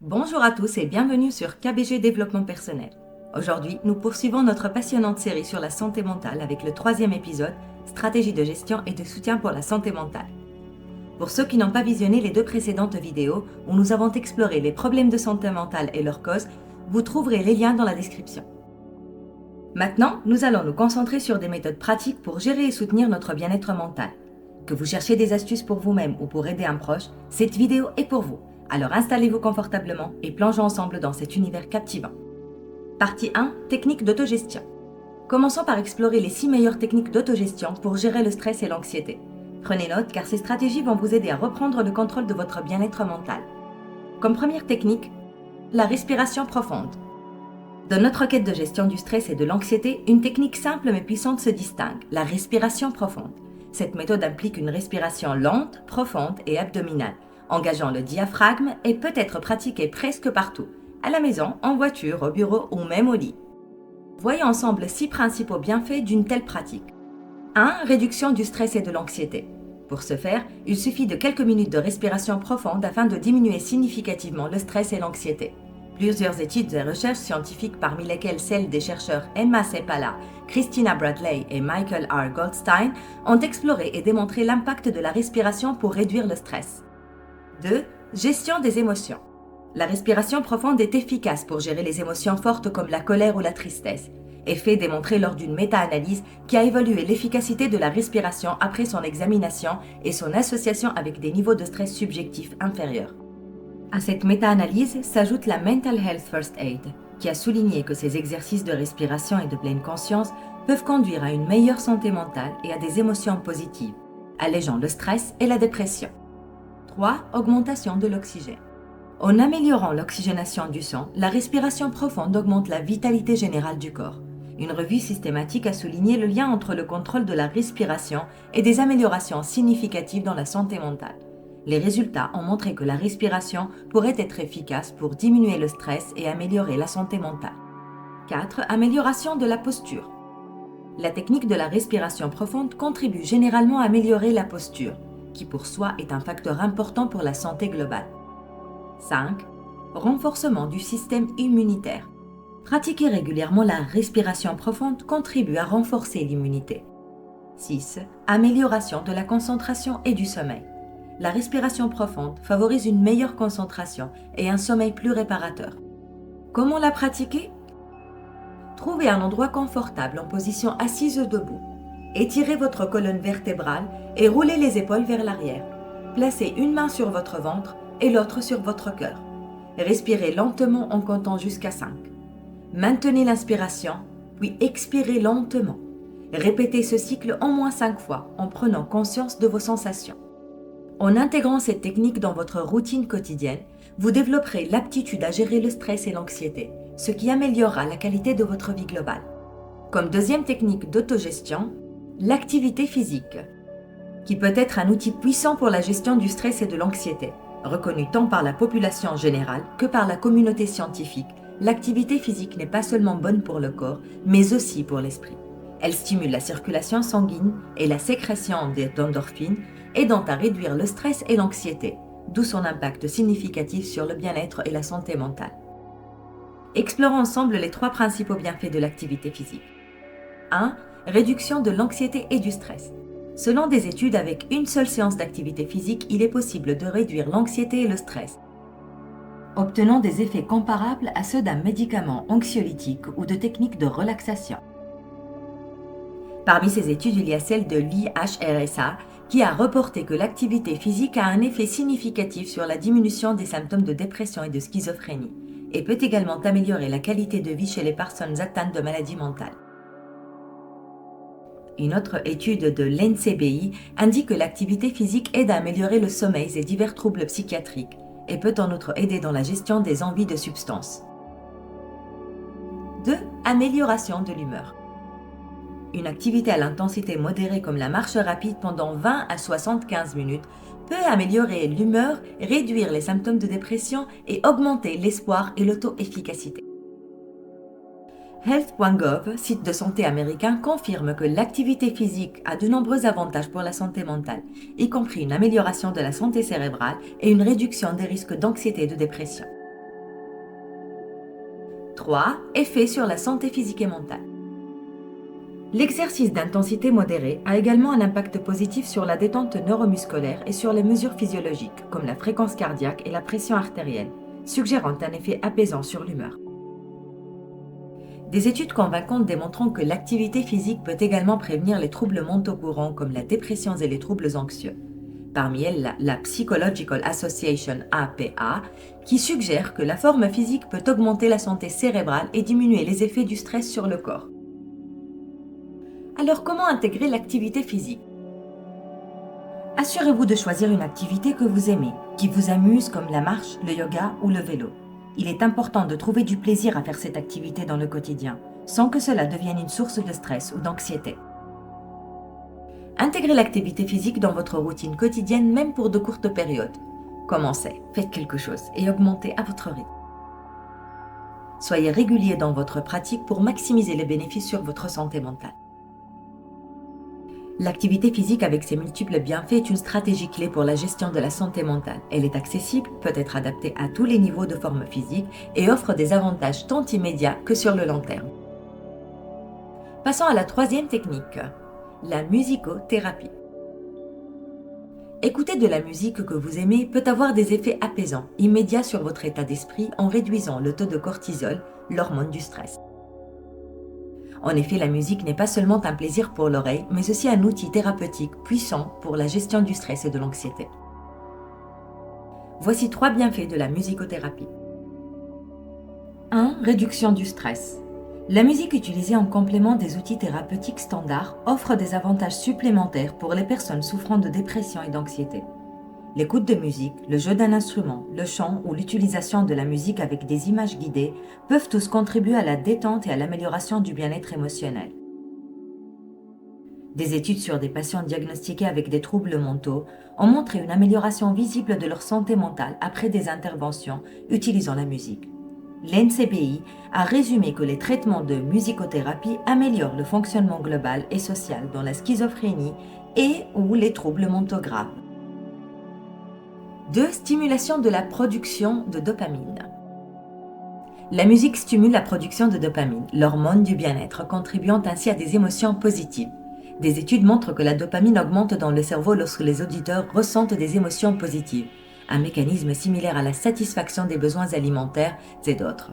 Bonjour à tous et bienvenue sur KBG Développement Personnel. Aujourd'hui, nous poursuivons notre passionnante série sur la santé mentale avec le 3e épisode, Stratégie de gestion et de soutien pour la santé mentale. Pour ceux qui n'ont pas visionné les 2 précédentes vidéos où nous avons exploré les problèmes de santé mentale et leurs causes, vous trouverez les liens dans la description. Maintenant, nous allons nous concentrer sur des méthodes pratiques pour gérer et soutenir notre bien-être mental. Que vous cherchez des astuces pour vous-même ou pour aider un proche, cette vidéo est pour vous. Alors installez-vous confortablement et plongeons ensemble dans cet univers captivant. Partie 1. Techniques d'autogestion. Commençons par explorer les 6 meilleures techniques d'autogestion pour gérer le stress et l'anxiété. Prenez note car ces stratégies vont vous aider à reprendre le contrôle de votre bien-être mental. Comme première technique, la respiration profonde. Dans notre quête de gestion du stress et de l'anxiété, une technique simple mais puissante se distingue, la respiration profonde. Cette méthode implique une respiration lente, profonde et abdominale, engageant le diaphragme et peut être pratiquée presque partout, à la maison, en voiture, au bureau ou même au lit. Voyons ensemble 6 principaux bienfaits d'une telle pratique. 1. Réduction du stress et de l'anxiété. Pour ce faire, il suffit de quelques minutes de respiration profonde afin de diminuer significativement le stress et l'anxiété. Plusieurs études et recherches scientifiques, parmi lesquelles celles des chercheurs Emma Seppala, Christina Bradley et Michael R. Goldstein, ont exploré et démontré l'impact de la respiration pour réduire le stress. 2. Gestion des émotions. La respiration profonde est efficace pour gérer les émotions fortes comme la colère ou la tristesse. Effet démontré lors d'une méta-analyse qui a évalué l'efficacité de la respiration après son examination et son association avec des niveaux de stress subjectifs inférieurs. À cette méta-analyse s'ajoute la Mental Health First Aid, qui a souligné que ces exercices de respiration et de pleine conscience peuvent conduire à une meilleure santé mentale et à des émotions positives, allégeant le stress et la dépression. 3. Augmentation de l'oxygène. En améliorant l'oxygénation du sang, la respiration profonde augmente la vitalité générale du corps. Une revue systématique a souligné le lien entre le contrôle de la respiration et des améliorations significatives dans la santé mentale. Les résultats ont montré que la respiration pourrait être efficace pour diminuer le stress et améliorer la santé mentale. 4. Amélioration de la posture. La technique de la respiration profonde contribue généralement à améliorer la posture, qui pour soi est un facteur important pour la santé globale. 5. Renforcement du système immunitaire. Pratiquer régulièrement la respiration profonde contribue à renforcer l'immunité. 6. Amélioration de la concentration et du sommeil. La respiration profonde favorise une meilleure concentration et un sommeil plus réparateur. Comment la pratiquer ? Trouvez un endroit confortable en position assise ou debout. Étirez votre colonne vertébrale et roulez les épaules vers l'arrière. Placez une main sur votre ventre et l'autre sur votre cœur. Respirez lentement en comptant jusqu'à 5. Maintenez l'inspiration, puis expirez lentement. Répétez ce cycle au moins 5 fois en prenant conscience de vos sensations. En intégrant cette technique dans votre routine quotidienne, vous développerez l'aptitude à gérer le stress et l'anxiété, ce qui améliorera la qualité de votre vie globale. Comme deuxième technique d'autogestion, l'activité physique, qui peut être un outil puissant pour la gestion du stress et de l'anxiété. Reconnue tant par la population générale que par la communauté scientifique, l'activité physique n'est pas seulement bonne pour le corps, mais aussi pour l'esprit. Elle stimule la circulation sanguine et la sécrétion d'endorphines, aidant à réduire le stress et l'anxiété, d'où son impact significatif sur le bien-être et la santé mentale. Explorons ensemble les 3 principaux bienfaits de l'activité physique. 1. Réduction de l'anxiété et du stress. Selon des études, avec une seule séance d'activité physique, il est possible de réduire l'anxiété et le stress, obtenant des effets comparables à ceux d'un médicament anxiolytique ou de techniques de relaxation. Parmi ces études, il y a celle de l'IHRSA qui a reporté que l'activité physique a un effet significatif sur la diminution des symptômes de dépression et de schizophrénie et peut également améliorer la qualité de vie chez les personnes atteintes de maladies mentales. Une autre étude de l'NCBI indique que l'activité physique aide à améliorer le sommeil et divers troubles psychiatriques et peut en outre aider dans la gestion des envies de substances. 2. Amélioration de l'humeur. Une activité à l'intensité modérée comme la marche rapide pendant 20 à 75 minutes peut améliorer l'humeur, réduire les symptômes de dépression et augmenter l'espoir et l'auto-efficacité. Health.gov, site de santé américain, confirme que l'activité physique a de nombreux avantages pour la santé mentale, y compris une amélioration de la santé cérébrale et une réduction des risques d'anxiété et de dépression. 3. Effet sur la santé physique et mentale. L'exercice d'intensité modérée a également un impact positif sur la détente neuromusculaire et sur les mesures physiologiques, comme la fréquence cardiaque et la pression artérielle, suggérant un effet apaisant sur l'humeur. Des études convaincantes démontrant que l'activité physique peut également prévenir les troubles mentaux courants comme la dépression et les troubles anxieux. Parmi elles, la Psychological Association APA, qui suggère que la forme physique peut augmenter la santé cérébrale et diminuer les effets du stress sur le corps. Alors, comment intégrer l'activité physique? Assurez-vous de choisir une activité que vous aimez, qui vous amuse comme la marche, le yoga ou le vélo. Il est important de trouver du plaisir à faire cette activité dans le quotidien, sans que cela devienne une source de stress ou d'anxiété. Intégrez l'activité physique dans votre routine quotidienne, même pour de courtes périodes. Commencez, faites quelque chose et augmentez à votre rythme. Soyez régulier dans votre pratique pour maximiser les bénéfices sur votre santé mentale. L'activité physique avec ses multiples bienfaits est une stratégie clé pour la gestion de la santé mentale. Elle est accessible, peut être adaptée à tous les niveaux de forme physique et offre des avantages tant immédiats que sur le long terme. Passons à la troisième technique, la musicothérapie. Écouter de la musique que vous aimez peut avoir des effets apaisants, immédiats sur votre état d'esprit en réduisant le taux de cortisol, l'hormone du stress. En effet, la musique n'est pas seulement un plaisir pour l'oreille, mais aussi un outil thérapeutique puissant pour la gestion du stress et de l'anxiété. Voici 3 bienfaits de la musicothérapie. 1. Réduction du stress. La musique utilisée en complément des outils thérapeutiques standards offre des avantages supplémentaires pour les personnes souffrant de dépression et d'anxiété. L'écoute de musique, le jeu d'un instrument, le chant ou l'utilisation de la musique avec des images guidées peuvent tous contribuer à la détente et à l'amélioration du bien-être émotionnel. Des études sur des patients diagnostiqués avec des troubles mentaux ont montré une amélioration visible de leur santé mentale après des interventions utilisant la musique. L'NCBI a résumé que les traitements de musicothérapie améliorent le fonctionnement global et social dans la schizophrénie et ou les troubles mentaux graves. 2. Stimulation de la production de dopamine. La musique stimule la production de dopamine, l'hormone du bien-être, contribuant ainsi à des émotions positives. Des études montrent que la dopamine augmente dans le cerveau lorsque les auditeurs ressentent des émotions positives, un mécanisme similaire à la satisfaction des besoins alimentaires et d'autres.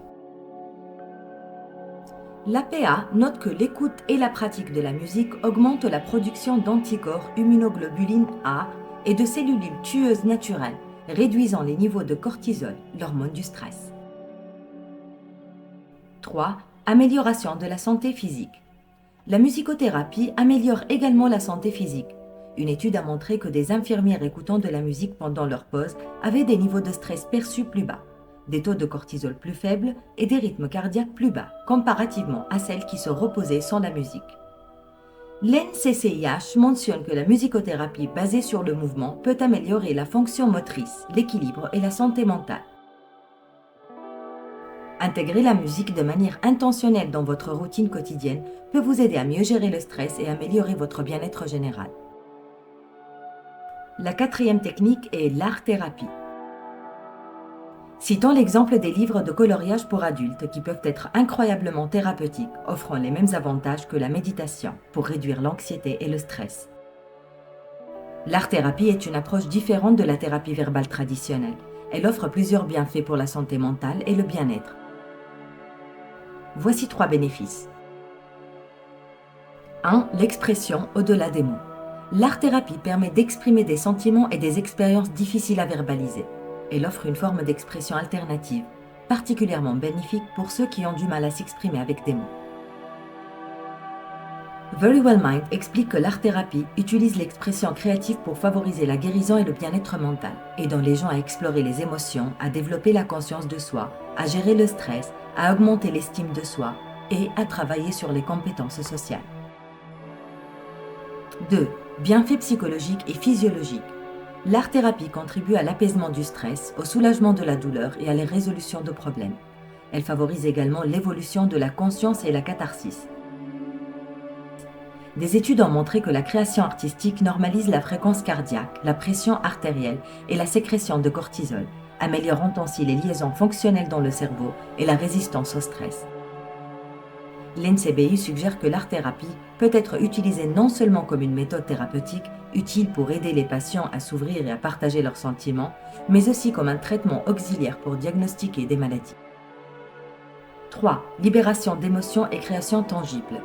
L'APA note que l'écoute et la pratique de la musique augmentent la production d'anticorps immunoglobulines A et de cellules tueuses naturelles, réduisant les niveaux de cortisol, l'hormone du stress. 3. Amélioration de la santé physique. La musicothérapie améliore également la santé physique. Une étude a montré que des infirmières écoutant de la musique pendant leur pause avaient des niveaux de stress perçus plus bas, des taux de cortisol plus faibles et des rythmes cardiaques plus bas, comparativement à celles qui se reposaient sans la musique. L'NCCIH mentionne que la musicothérapie basée sur le mouvement peut améliorer la fonction motrice, l'équilibre et la santé mentale. Intégrer la musique de manière intentionnelle dans votre routine quotidienne peut vous aider à mieux gérer le stress et améliorer votre bien-être général. La 4e technique est l'art-thérapie. Citons l'exemple des livres de coloriage pour adultes qui peuvent être incroyablement thérapeutiques, offrant les mêmes avantages que la méditation pour réduire l'anxiété et le stress. L'art-thérapie est une approche différente de la thérapie verbale traditionnelle. Elle offre plusieurs bienfaits pour la santé mentale et le bien-être. Voici 3 bénéfices. 1. L'expression au-delà des mots. L'art-thérapie permet d'exprimer des sentiments et des expériences difficiles à verbaliser. Elle offre une forme d'expression alternative, particulièrement bénéfique pour ceux qui ont du mal à s'exprimer avec des mots. Verywell Mind explique que l'art-thérapie utilise l'expression créative pour favoriser la guérison et le bien-être mental, aidant les gens à explorer les émotions, à développer la conscience de soi, à gérer le stress, à augmenter l'estime de soi et à travailler sur les compétences sociales. 2. Bienfaits psychologiques et physiologiques. L'art-thérapie contribue à l'apaisement du stress, au soulagement de la douleur et à la résolution de problèmes. Elle favorise également l'évolution de la conscience et la catharsis. Des études ont montré que la création artistique normalise la fréquence cardiaque, la pression artérielle et la sécrétion de cortisol, améliorant ainsi les liaisons fonctionnelles dans le cerveau et la résistance au stress. L'NCBI suggère que l'art-thérapie peut être utilisée non seulement comme une méthode thérapeutique utile pour aider les patients à s'ouvrir et à partager leurs sentiments, mais aussi comme un traitement auxiliaire pour diagnostiquer des maladies. 3. Libération d'émotions et création tangible.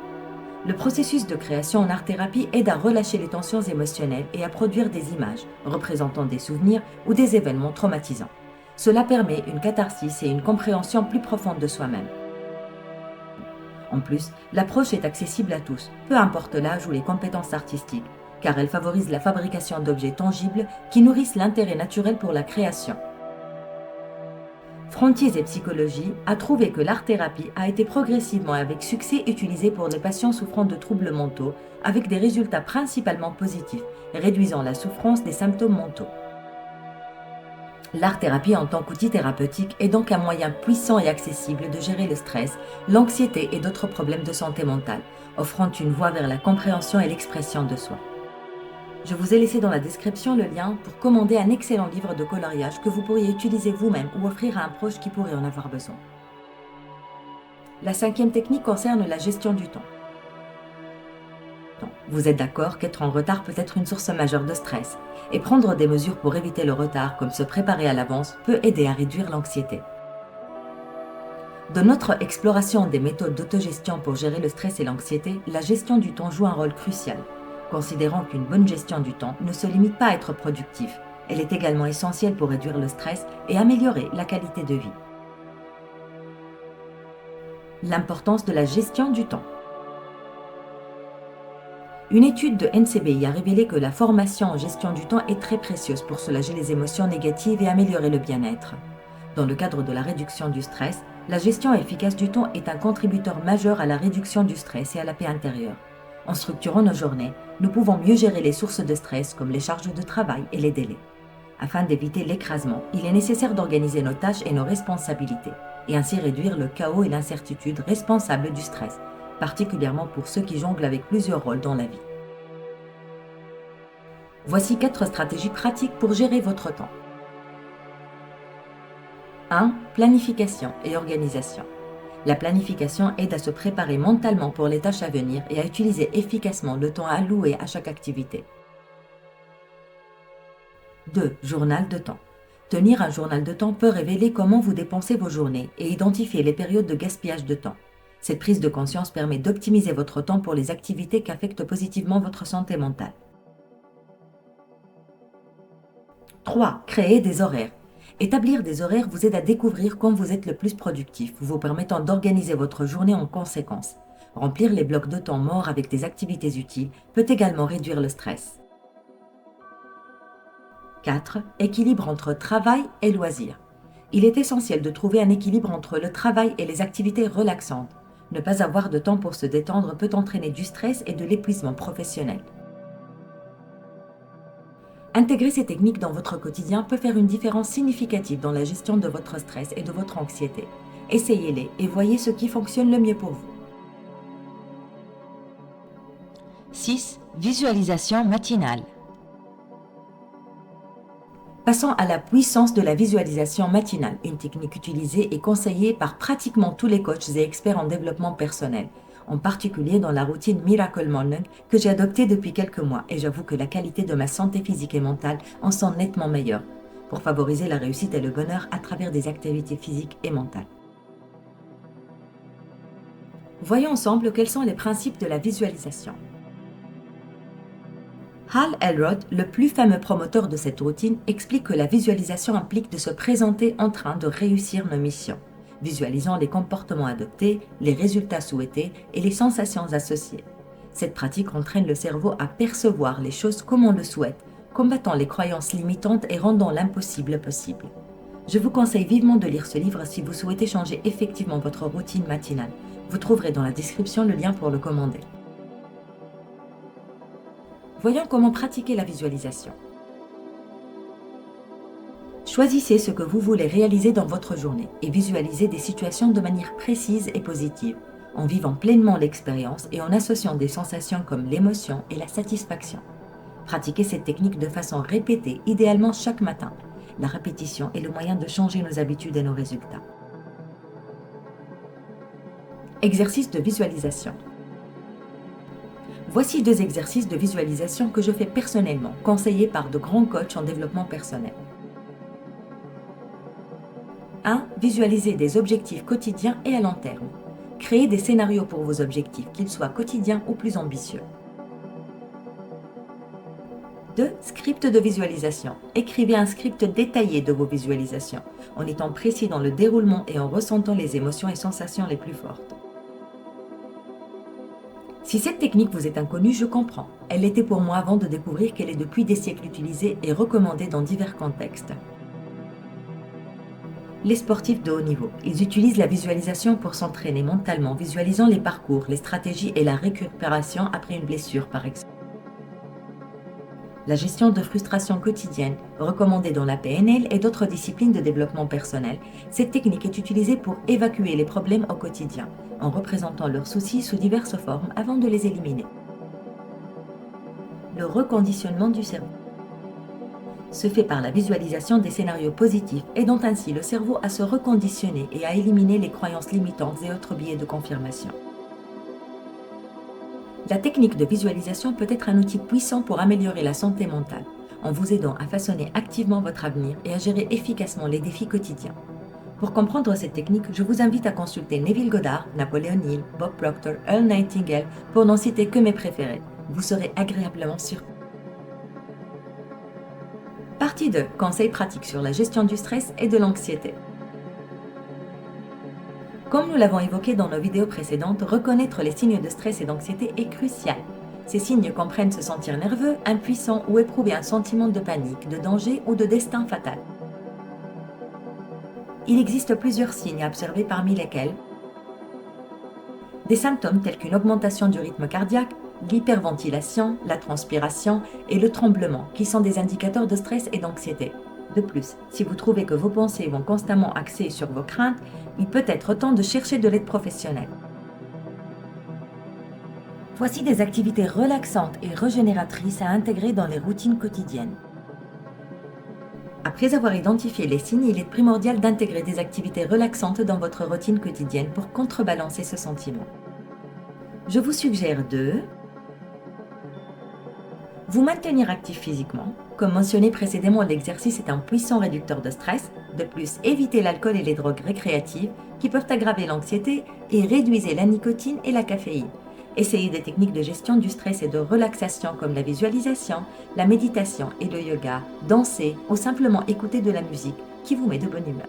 Le processus de création en art-thérapie aide à relâcher les tensions émotionnelles et à produire des images représentant des souvenirs ou des événements traumatisants. Cela permet une catharsis et une compréhension plus profonde de soi-même. En plus, l'approche est accessible à tous, peu importe l'âge ou les compétences artistiques, car elle favorise la fabrication d'objets tangibles qui nourrissent l'intérêt naturel pour la création. Frontiers et Psychologie a trouvé que l'art-thérapie a été progressivement et avec succès utilisée pour les patients souffrant de troubles mentaux, avec des résultats principalement positifs, réduisant la souffrance des symptômes mentaux. L'art-thérapie en tant qu'outil thérapeutique est donc un moyen puissant et accessible de gérer le stress, l'anxiété et d'autres problèmes de santé mentale, offrant une voie vers la compréhension et l'expression de soi. Je vous ai laissé dans la description le lien pour commander un excellent livre de coloriage que vous pourriez utiliser vous-même ou offrir à un proche qui pourrait en avoir besoin. La 5e technique concerne la gestion du temps. Vous êtes d'accord qu'être en retard peut être une source majeure de stress, et prendre des mesures pour éviter le retard, comme se préparer à l'avance, peut aider à réduire l'anxiété. Dans notre exploration des méthodes d'autogestion pour gérer le stress et l'anxiété, la gestion du temps joue un rôle crucial. Considérant qu'une bonne gestion du temps ne se limite pas à être productif, elle est également essentielle pour réduire le stress et améliorer la qualité de vie. L'importance de la gestion du temps. Une étude de NCBI a révélé que la formation en gestion du temps est très précieuse pour soulager les émotions négatives et améliorer le bien-être. Dans le cadre de la réduction du stress, la gestion efficace du temps est un contributeur majeur à la réduction du stress et à la paix intérieure. En structurant nos journées, nous pouvons mieux gérer les sources de stress comme les charges de travail et les délais. Afin d'éviter l'écrasement, il est nécessaire d'organiser nos tâches et nos responsabilités, et ainsi réduire le chaos et l'incertitude responsables du stress, particulièrement pour ceux qui jonglent avec plusieurs rôles dans la vie. Voici 4 stratégies pratiques pour gérer votre temps. 1. Planification et organisation. La planification aide à se préparer mentalement pour les tâches à venir et à utiliser efficacement le temps alloué à chaque activité. 2. Journal de temps. Tenir un journal de temps peut révéler comment vous dépensez vos journées et identifier les périodes de gaspillage de temps. Cette prise de conscience permet d'optimiser votre temps pour les activités qui affectent positivement votre santé mentale. 3. Créer des horaires. Établir des horaires vous aide à découvrir quand vous êtes le plus productif, vous permettant d'organiser votre journée en conséquence. Remplir les blocs de temps morts avec des activités utiles peut également réduire le stress. 4. Équilibre entre travail et loisirs. Il est essentiel de trouver un équilibre entre le travail et les activités relaxantes. Ne pas avoir de temps pour se détendre peut entraîner du stress et de l'épuisement professionnel. Intégrer ces techniques dans votre quotidien peut faire une différence significative dans la gestion de votre stress et de votre anxiété. Essayez-les et voyez ce qui fonctionne le mieux pour vous. 6. Visualisation matinale. Passons à la puissance de la visualisation matinale, une technique utilisée et conseillée par pratiquement tous les coachs et experts en développement personnel, en particulier dans la routine Miracle Morning que j'ai adoptée depuis quelques mois, et j'avoue que la qualité de ma santé physique et mentale en sont nettement meilleure, pour favoriser la réussite et le bonheur à travers des activités physiques et mentales. Voyons ensemble quels sont les principes de la visualisation. Hal Elrod, le plus fameux promoteur de cette routine, explique que la visualisation implique de se présenter en train de réussir nos missions, visualisant les comportements adoptés, les résultats souhaités et les sensations associées. Cette pratique entraîne le cerveau à percevoir les choses comme on le souhaite, combattant les croyances limitantes et rendant l'impossible possible. Je vous conseille vivement de lire ce livre si vous souhaitez changer effectivement votre routine matinale. Vous trouverez dans la description le lien pour le commander. Voyons comment pratiquer la visualisation. Choisissez ce que vous voulez réaliser dans votre journée et visualisez des situations de manière précise et positive, en vivant pleinement l'expérience et en associant des sensations comme l'émotion et la satisfaction. Pratiquez cette technique de façon répétée, idéalement chaque matin, La répétition est le moyen de changer nos habitudes et nos résultats. Exercice de visualisation. Voici 2 exercices de visualisation que je fais personnellement, conseillés par de grands coachs en développement personnel. 1. Visualisez des objectifs quotidiens et à long terme. Créez des scénarios pour vos objectifs, qu'ils soient quotidiens ou plus ambitieux. 2. Script de visualisation. Écrivez un script détaillé de vos visualisations, en étant précis dans le déroulement et en ressentant les émotions et sensations les plus fortes. Si cette technique vous est inconnue, je comprends. Elle l'était pour moi avant de découvrir qu'elle est depuis des siècles utilisée et recommandée dans divers contextes. Les sportifs de haut niveau, ils utilisent la visualisation pour s'entraîner mentalement, visualisant les parcours, les stratégies et la récupération après une blessure par exemple. La gestion de frustration quotidienne, recommandée dans la PNL et d'autres disciplines de développement personnel, cette technique est utilisée pour évacuer les problèmes au quotidien, en représentant leurs soucis sous diverses formes avant de les éliminer. Le reconditionnement du cerveau se fait par la visualisation des scénarios positifs, aidant ainsi le cerveau à se reconditionner et à éliminer les croyances limitantes et autres biais de confirmation. La technique de visualisation peut être un outil puissant pour améliorer la santé mentale, en vous aidant à façonner activement votre avenir et à gérer efficacement les défis quotidiens. Pour comprendre cette technique, je vous invite à consulter Neville Goddard, Napoleon Hill, Bob Proctor, Earl Nightingale, pour n'en citer que mes préférés. Vous serez agréablement surpris. Partie 2. Conseils pratiques sur la gestion du stress et de l'anxiété. Comme nous l'avons évoqué dans nos vidéos précédentes, reconnaître les signes de stress et d'anxiété est crucial. Ces signes comprennent se sentir nerveux, impuissant ou éprouver un sentiment de panique, de danger ou de destin fatal. Il existe plusieurs signes à observer parmi lesquels des symptômes tels qu'une augmentation du rythme cardiaque, l'hyperventilation, la transpiration et le tremblement qui sont des indicateurs de stress et d'anxiété. De plus, si vous trouvez que vos pensées vont constamment axer sur vos craintes, il peut être temps de chercher de l'aide professionnelle. Voici des activités relaxantes et régénératrices à intégrer dans les routines quotidiennes. Après avoir identifié les signes, il est primordial d'intégrer des activités relaxantes dans votre routine quotidienne pour contrebalancer ce sentiment. Je vous suggère de vous maintenir actif physiquement. Comme mentionné précédemment, l'exercice est un puissant réducteur de stress. De plus, évitez l'alcool et les drogues récréatives qui peuvent aggraver l'anxiété et réduisez la nicotine et la caféine. Essayez des techniques de gestion du stress et de relaxation comme la visualisation, la méditation et le yoga, danser ou simplement écouter de la musique qui vous met de bonne humeur.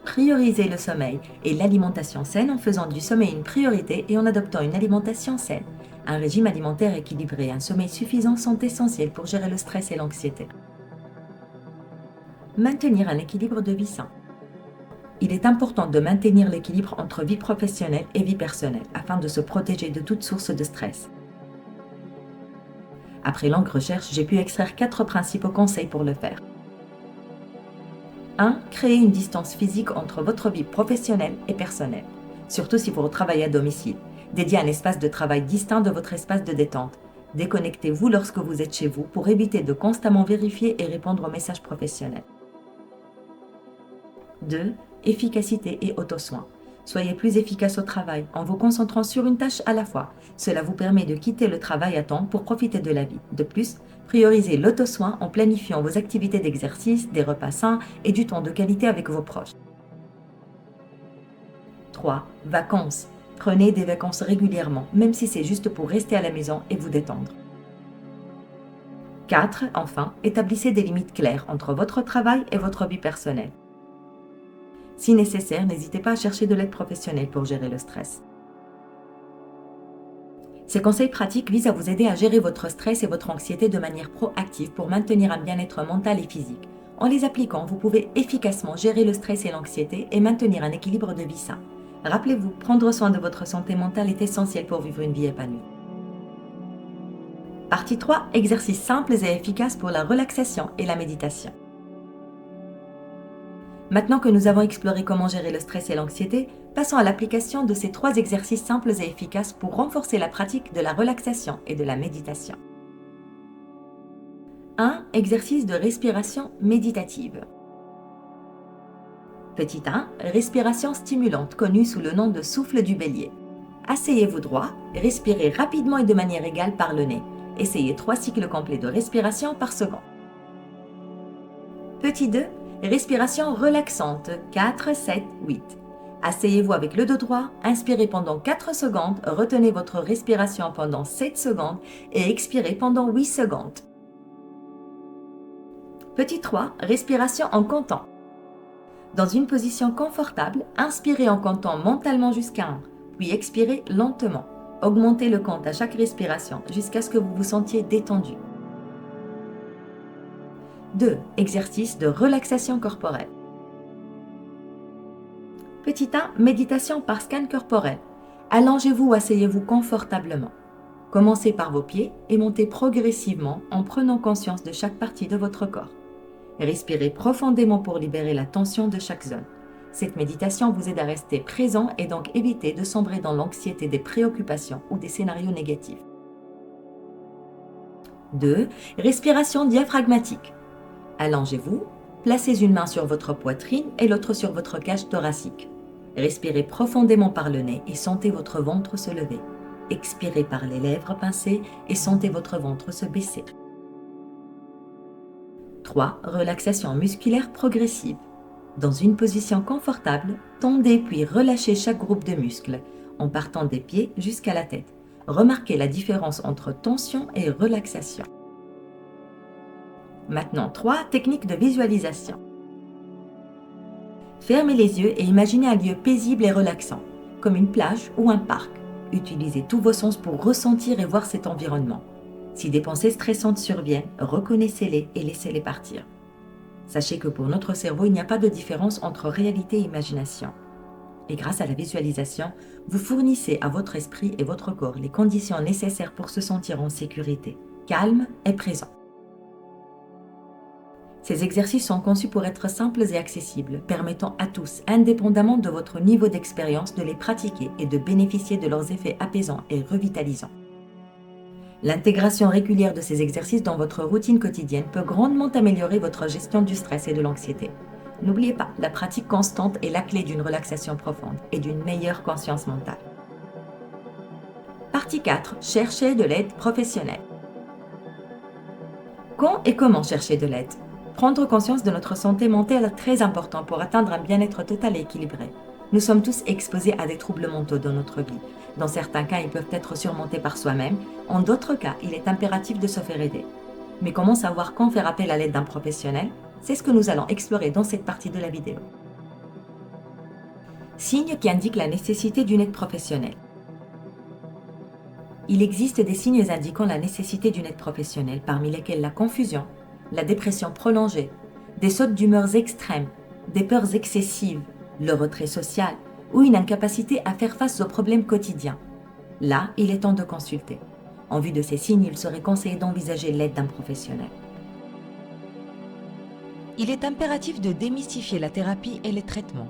Priorisez le sommeil et l'alimentation saine en faisant du sommeil une priorité et en adoptant une alimentation saine. Un régime alimentaire équilibré et un sommeil suffisant sont essentiels pour gérer le stress et l'anxiété. Maintenir un équilibre de vie sain. Il est important de maintenir l'équilibre entre vie professionnelle et vie personnelle afin de se protéger de toute source de stress. Après longue recherche, j'ai pu extraire 4 principaux conseils pour le faire. 1. Créez une distance physique entre votre vie professionnelle et personnelle, surtout si vous travaillez à domicile. Dédiez un espace de travail distinct de votre espace de détente. Déconnectez-vous lorsque vous êtes chez vous pour éviter de constamment vérifier et répondre aux messages professionnels. 2. Efficacité et auto-soin. Soyez plus efficace au travail en vous concentrant sur une tâche à la fois. Cela vous permet de quitter le travail à temps pour profiter de la vie. De plus, priorisez l'auto-soin en planifiant vos activités d'exercice, des repas sains et du temps de qualité avec vos proches. 3. Vacances. Prenez des vacances régulièrement, même si c'est juste pour rester à la maison et vous détendre. 4. Enfin, établissez des limites claires entre votre travail et votre vie personnelle. Si nécessaire, n'hésitez pas à chercher de l'aide professionnelle pour gérer le stress. Ces conseils pratiques visent à vous aider à gérer votre stress et votre anxiété de manière proactive pour maintenir un bien-être mental et physique. En les appliquant, vous pouvez efficacement gérer le stress et l'anxiété et maintenir un équilibre de vie sain. Rappelez-vous, prendre soin de votre santé mentale est essentiel pour vivre une vie épanouie. Partie 3. Exercices simples et efficaces pour la relaxation et la méditation. Maintenant que nous avons exploré comment gérer le stress et l'anxiété, passons à l'application de ces 3 exercices simples et efficaces pour renforcer la pratique de la relaxation et de la méditation. 1. Exercice de respiration méditative. Petit 1. Respiration stimulante, connue sous le nom de souffle du bélier. Asseyez-vous droit, respirez rapidement et de manière égale par le nez. Essayez 3 cycles complets de respiration par seconde. Petit 2. Respiration relaxante, 4, 7, 8. Asseyez-vous avec le dos droit, inspirez pendant 4 secondes, retenez votre respiration pendant 7 secondes et expirez pendant 8 secondes. Petit 3. Respiration en comptant. Dans une position confortable, inspirez en comptant mentalement jusqu'à 1, puis expirez lentement. Augmentez le compte à chaque respiration jusqu'à ce que vous vous sentiez détendu. 2. Exercice de relaxation corporelle. Petit 1. Méditation par scan corporel. Allongez-vous ou asseyez-vous confortablement. Commencez par vos pieds et montez progressivement en prenant conscience de chaque partie de votre corps. Respirez profondément pour libérer la tension de chaque zone. Cette méditation vous aide à rester présent et donc éviter de sombrer dans l'anxiété des préoccupations ou des scénarios négatifs. 2. Respiration diaphragmatique. Allongez-vous, placez une main sur votre poitrine et l'autre sur votre cage thoracique. Respirez profondément par le nez et sentez votre ventre se lever. Expirez par les lèvres pincées et sentez votre ventre se baisser. 3. Relaxation musculaire progressive. Dans une position confortable, tendez puis relâchez chaque groupe de muscles, en partant des pieds jusqu'à la tête. Remarquez la différence entre tension et relaxation. Maintenant, 3. Technique de visualisation. Fermez les yeux et imaginez un lieu paisible et relaxant, comme une plage ou un parc. Utilisez tous vos sens pour ressentir et voir cet environnement. Si des pensées stressantes surviennent, reconnaissez-les et laissez-les partir. Sachez que pour notre cerveau, il n'y a pas de différence entre réalité et imagination. Et grâce à la visualisation, vous fournissez à votre esprit et votre corps les conditions nécessaires pour se sentir en sécurité, calme et présent. Ces exercices sont conçus pour être simples et accessibles, permettant à tous, indépendamment de votre niveau d'expérience, de les pratiquer et de bénéficier de leurs effets apaisants et revitalisants. L'intégration régulière de ces exercices dans votre routine quotidienne peut grandement améliorer votre gestion du stress et de l'anxiété. N'oubliez pas, la pratique constante est la clé d'une relaxation profonde et d'une meilleure conscience mentale. Partie 4. Chercher de l'aide professionnelle. Quand et comment chercher de l'aide ? Prendre conscience de notre santé mentale est très important pour atteindre un bien-être total et équilibré. Nous sommes tous exposés à des troubles mentaux dans notre vie. Dans certains cas, ils peuvent être surmontés par soi-même. En d'autres cas, il est impératif de se faire aider. Mais comment savoir quand faire appel à l'aide d'un professionnel ? C'est ce que nous allons explorer dans cette partie de la vidéo. Signes qui indiquent la nécessité d'une aide professionnelle. Il existe des signes indiquant la nécessité d'une aide professionnelle, parmi lesquels la confusion, la dépression prolongée, des sautes d'humeur extrêmes, des peurs excessives, le retrait social ou une incapacité à faire face aux problèmes quotidiens. Là, il est temps de consulter. En vue de ces signes, il serait conseillé d'envisager l'aide d'un professionnel. Il est impératif de démystifier la thérapie et les traitements.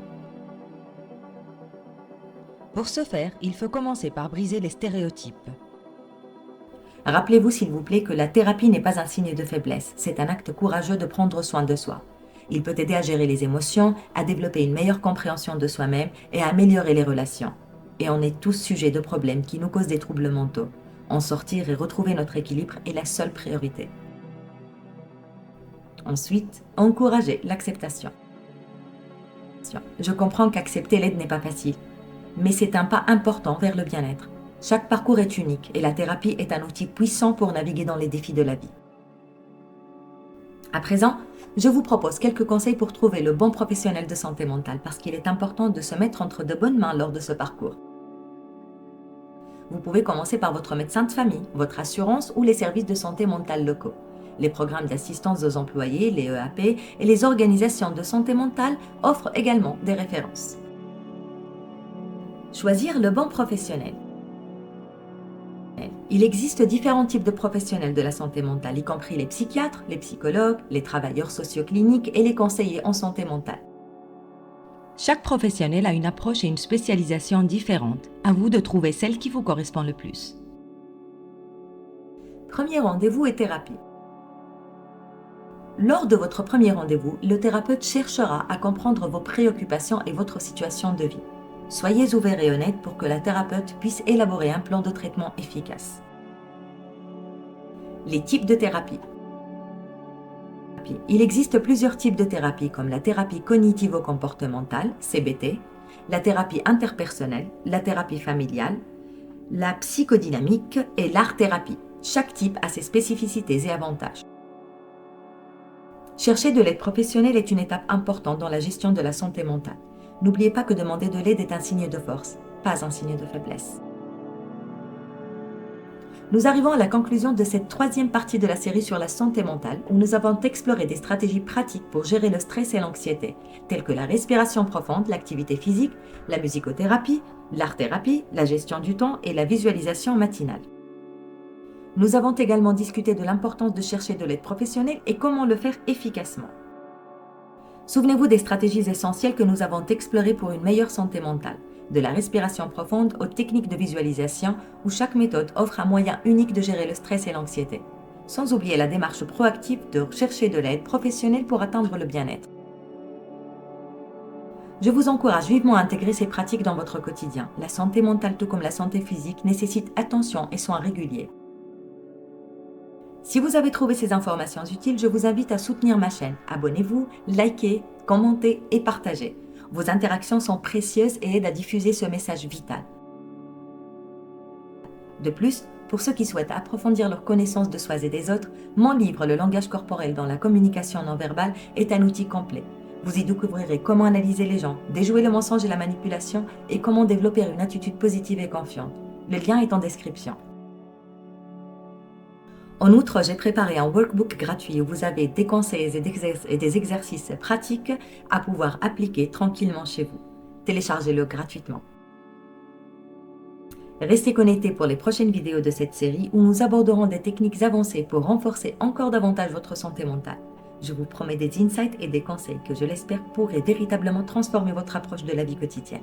Pour ce faire, il faut commencer par briser les stéréotypes. Rappelez-vous s'il vous plaît que la thérapie n'est pas un signe de faiblesse, c'est un acte courageux de prendre soin de soi. Il peut aider à gérer les émotions, à développer une meilleure compréhension de soi-même et à améliorer les relations. Et on est tous sujets de problèmes qui nous causent des troubles mentaux. En sortir et retrouver notre équilibre est la seule priorité. Ensuite, encourager l'acceptation. Je comprends qu'accepter l'aide n'est pas facile, mais c'est un pas important vers le bien-être. Chaque parcours est unique et la thérapie est un outil puissant pour naviguer dans les défis de la vie. À présent, je vous propose quelques conseils pour trouver le bon professionnel de santé mentale parce qu'il est important de se mettre entre de bonnes mains lors de ce parcours. Vous pouvez commencer par votre médecin de famille, votre assurance ou les services de santé mentale locaux. Les programmes d'assistance aux employés, les EAP et les organisations de santé mentale offrent également des références. Choisir le bon professionnel. Il existe différents types de professionnels de la santé mentale, y compris les psychiatres, les psychologues, les travailleurs socio-cliniques et les conseillers en santé mentale. Chaque professionnel a une approche et une spécialisation différentes. À vous de trouver celle qui vous correspond le plus. Premier rendez-vous et thérapie. Lors de votre premier rendez-vous, le thérapeute cherchera à comprendre vos préoccupations et votre situation de vie. Soyez ouvert et honnête pour que la thérapeute puisse élaborer un plan de traitement efficace. Les types de thérapie. Il existe plusieurs types de thérapie comme la thérapie cognitivo-comportementale, CBT, la thérapie interpersonnelle, la thérapie familiale, la psychodynamique et l'art-thérapie. Chaque type a ses spécificités et avantages. Chercher de l'aide professionnelle est une étape importante dans la gestion de la santé mentale. N'oubliez pas que demander de l'aide est un signe de force, pas un signe de faiblesse. Nous arrivons à la conclusion de cette troisième partie de la série sur la santé mentale, où nous avons exploré des stratégies pratiques pour gérer le stress et l'anxiété, telles que la respiration profonde, l'activité physique, la musicothérapie, l'art-thérapie, la gestion du temps et la visualisation matinale. Nous avons également discuté de l'importance de chercher de l'aide professionnelle et comment le faire efficacement. Souvenez-vous des stratégies essentielles que nous avons explorées pour une meilleure santé mentale, de la respiration profonde aux techniques de visualisation où chaque méthode offre un moyen unique de gérer le stress et l'anxiété, sans oublier la démarche proactive de chercher de l'aide professionnelle pour atteindre le bien-être. Je vous encourage vivement à intégrer ces pratiques dans votre quotidien. La santé mentale, tout comme la santé physique, nécessite attention et soins réguliers. Si vous avez trouvé ces informations utiles, je vous invite à soutenir ma chaîne. Abonnez-vous, likez, commentez et partagez. Vos interactions sont précieuses et aident à diffuser ce message vital. De plus, pour ceux qui souhaitent approfondir leur connaissance de soi et des autres, mon livre Le langage corporel dans la communication non verbale est un outil complet. Vous y découvrirez comment analyser les gens, déjouer le mensonge et la manipulation et comment développer une attitude positive et confiante. Le lien est en description. En outre, j'ai préparé un workbook gratuit où vous avez des conseils et des exercices pratiques à pouvoir appliquer tranquillement chez vous. Téléchargez-le gratuitement. Restez connectés pour les prochaines vidéos de cette série où nous aborderons des techniques avancées pour renforcer encore davantage votre santé mentale. Je vous promets des insights et des conseils que je l'espère pourraient véritablement transformer votre approche de la vie quotidienne.